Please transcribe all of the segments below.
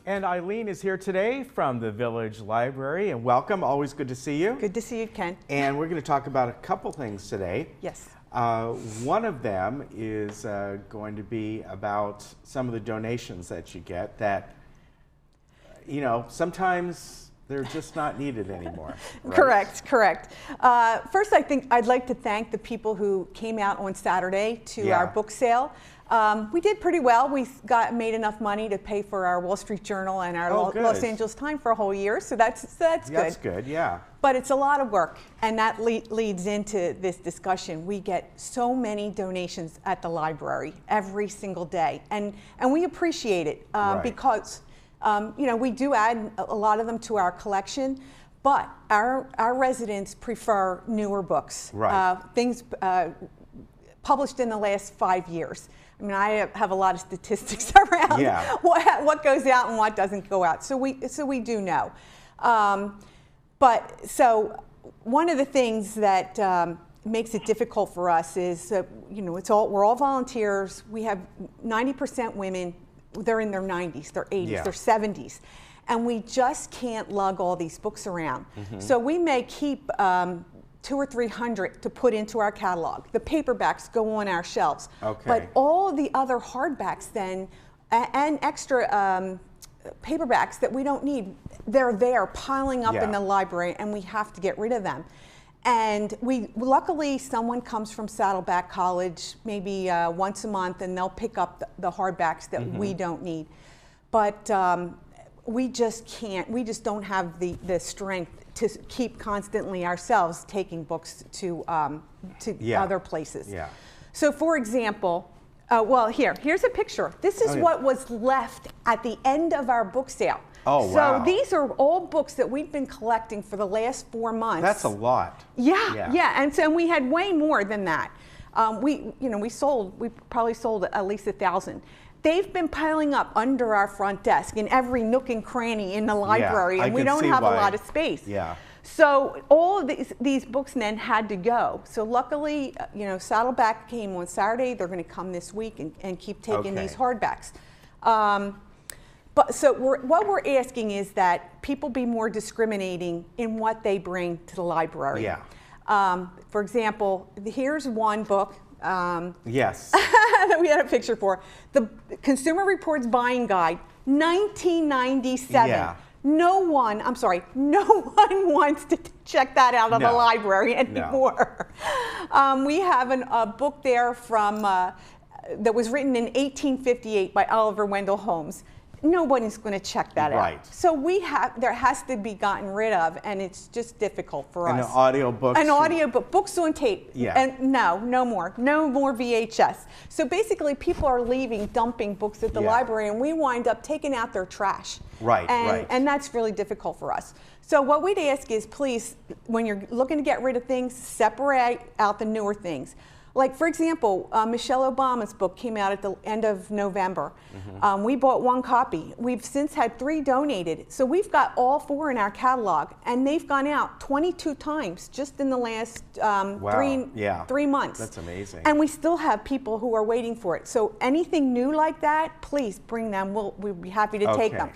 And Eileen is here today from the Village Library, and welcome. Always good to see you. Good to see you, Ken. And we're going to talk about a couple things today. Yes. One of them is going to be about some of the donations that you get that, you know, sometimes they're just not needed anymore. Right? Correct. First, I think I'd like to thank the people who came out on Saturday to our book sale. We did pretty well. We made enough money to pay for our Wall Street Journal and our Los Angeles Times for a whole year, so that's good. That's good, yeah. But it's a lot of work, and that leads into this discussion. We get so many donations at the library every single day, and we appreciate it because you know, we do add a lot of them to our collection, but our residents prefer newer books, things published in the last 5 years. I mean, I have a lot of statistics around what goes out and what doesn't go out. So we do know. But so one of the things that makes it difficult for us is, you know, we're all volunteers. We have 90% women. They're in their 90s, their 80s, their 70s. And we just can't lug all these books around. So we may keep 200 or 300 to put into our catalog. The paperbacks go on our shelves. But all the other hardbacks then, and extra paperbacks that we don't need, they're there piling up in the library, and we have to get rid of them. And luckily someone comes from Saddleback College maybe once a month, and they'll pick up the hardbacks that we don't need. But we just can't, we just don't have the strength to keep constantly ourselves taking books to other places. So for example, well, here's a picture. This is what was left at the end of our book sale. So these are all books that we've been collecting for the last 4 months. That's a lot. And so we had way more than that. We probably sold at least 1,000. They've been piling up under our front desk in every nook and cranny in the library, and we don't have a lot of space. So all of these books then had to go. So luckily, you know, Saddleback came on Saturday. They're going to come this week and keep taking these hardbacks. But so what we're asking is that people be more discriminating in what they bring to the library. For example, here's one book. That we had a picture for. The Consumer Reports Buying Guide, 1997. No one wants to check that out of the library anymore. We have a book there from that was written in 1858 by Oliver Wendell Holmes. Nobody's going to check that out. So there has to be gotten rid of, and it's just difficult for us. An audio book. An audio book, books on tape. And no more VHS. So basically, people are dumping books at the library, and we wind up taking out their trash. And that's really difficult for us. So what we'd ask is, please, when you're looking to get rid of things, separate out the newer things. Like, for example, Michelle Obama's book came out at the end of November. We bought 1 copy. We've since had 3 donated. So we've got all 4 in our catalog, and they've gone out 22 times just in the last 3 months. That's amazing. And we still have people who are waiting for it. So anything new like that, please bring them. We'd be happy to take them.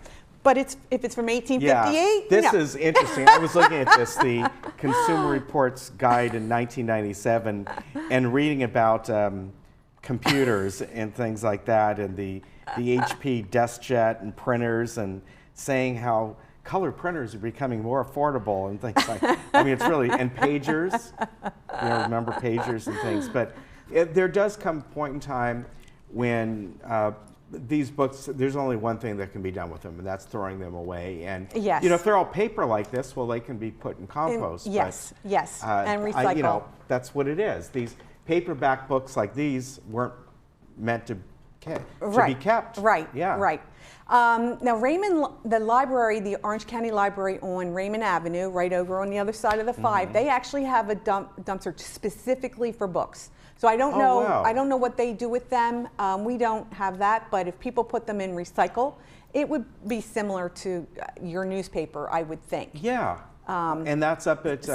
But if it's from 1858, this is interesting. I was looking at this, the Consumer Reports Guide in 1997, and reading about computers and things like that, and the HP DeskJet and printers, and saying how color printers are becoming more affordable and things like that. I mean, it's really, and pagers, you know, remember pagers and things. But there does come a point in time when these books, there's only one thing that can be done with them, and that's throwing them away. And you know, if they're all paper like this, well, they can be put in compost. And recycle. You know, that's what it is. These paperback books like these weren't meant to be kept. Now Raymond, the library, the Orange County Library on Raymond Avenue, right over on the other side of the 5, they actually have a dumpster specifically for books. So I don't know. I don't know what they do with them. We don't have that, but if people put them in recycle, it would be similar to your newspaper, I would think. And that's up at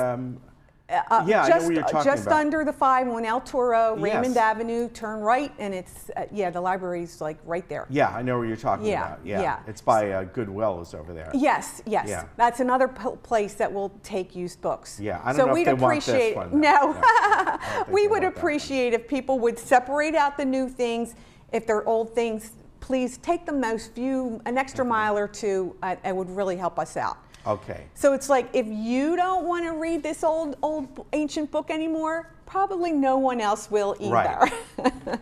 Yeah, I know where you're talking just about. under the 5 on El Toro, Yes. Raymond Avenue, turn right, and it's, yeah, the library's like right there. Yeah, I know where you're talking Yeah, about. Yeah, yeah. it's by Goodwill is over there. Yes, yes. Yeah. That's another place that will take used books. Yeah, I don't so know if we'd they want this appreciate, one, though. No, I don't think we they would want that one. appreciate if people would separate out the new things. If they're old things, please take them an extra mile or two. It would really help us out. Okay. So it's like, if you don't want to read this old ancient book anymore, probably no one else will either. Right.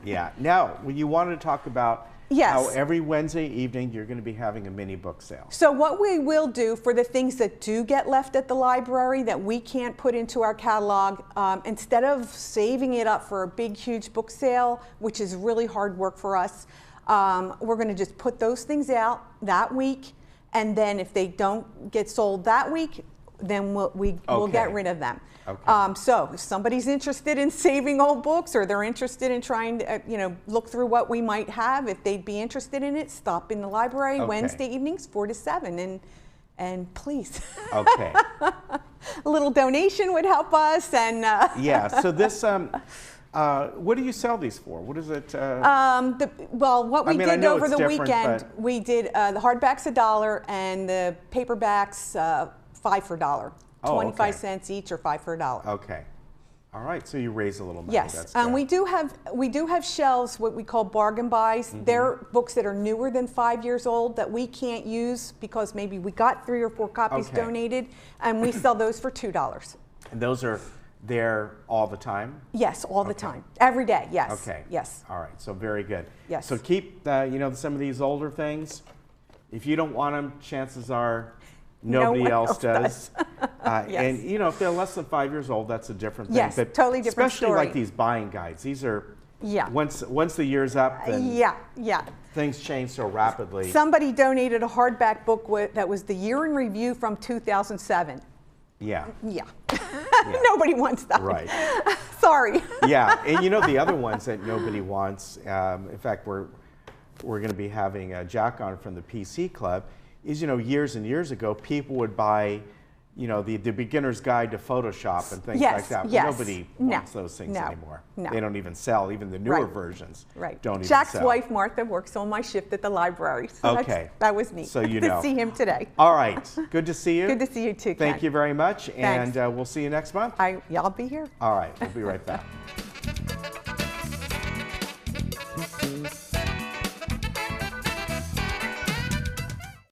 Yeah. Now, you wanted to talk about Yes. how every Wednesday evening you're going to be having a mini book sale. So what we will do for the things that do get left at the library that we can't put into our catalog, instead of saving it up for a big, huge book sale, which is really hard work for us, we're going to just put those things out that week. And then if they don't get sold that week, then we'll get rid of them. Okay. So if somebody's interested in saving old books, or they're interested in trying to look through what we might have, if they'd be interested in it, stop in the library Wednesday evenings 4 to 7, and please. Okay. A little donation would help us. And Yeah. So this, what do you sell these for? What is it? well, what we I did know over it's the different, weekend, but- we did the hardbacks $1 and the paperbacks 5 for $1. Oh, 25 okay. cents each, or 5 for $1. Okay. All right. So you raise a little money. Yes, That's we good. do have shelves, what we call bargain buys. They're books that are newer than 5 years old that we can't use because maybe we got 3 or 4 copies Okay. donated, and we sell those for $2. And those are there all the time? Yes, all the Okay. time, every day. Yes. Okay. Yes. All right. So very good. Yes. So keep, some of these older things. If you don't want them, chances are nobody one else else does. Yes. And if they're less than 5 years old, that's a different thing. Yes, But totally different especially like story. these buying guides. These are Yeah. once the year's up, then Yeah. things change so rapidly. Somebody donated a hardback book that was the year in review from 2007. Yeah. Yeah. Nobody wants that. Right. Sorry. Yeah, and the other ones that nobody wants. In fact, we're going to be having Jack on from the PC Club. Is years and years ago, people would buy, the beginner's guide to Photoshop and things like that. But yes. nobody wants those things No. anymore. No. They don't even sell. Even the newer Right. versions Right. don't even Jack's sell. wife, Martha, works on my shift at the library. So Okay. that was neat. So you to know. see him today. All right. Good to see you. Good to see you too, Ken. Thank you very much, Thanks. and we'll see you next month. Y'all be here. All right. We'll be right back.